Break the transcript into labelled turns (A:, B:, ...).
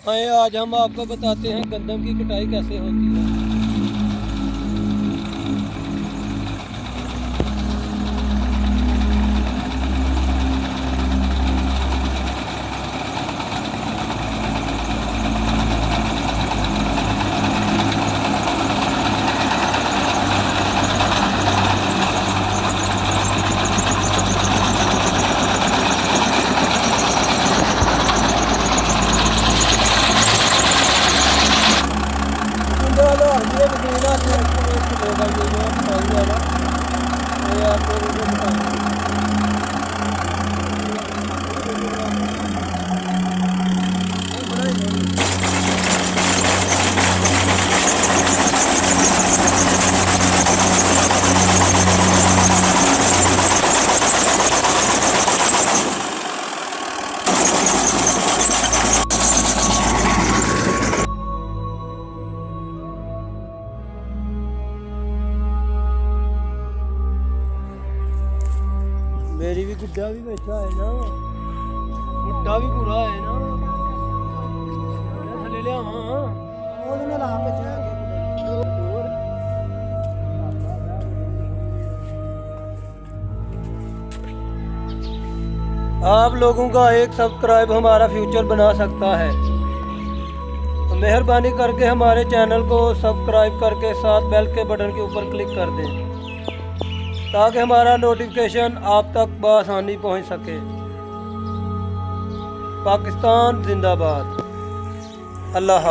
A: आए आज हम आपको बताते हैं गंदम की कटाई कैसे होती है। मेरी भी गुड्डा भी बैठा है ना, गुड्डा भी पूरा है ना। थले ले आप लोगों का एक सब्सक्राइब हमारा फ्यूचर बना सकता है, तो मेहरबानी करके हमारे चैनल को सब्सक्राइब करके साथ बेल के बटन के ऊपर क्लिक कर दें ताकि हमारा नोटिफिकेशन आप तक बआसानी पहुंच सके। पाकिस्तान जिंदाबाद। अल्लाह।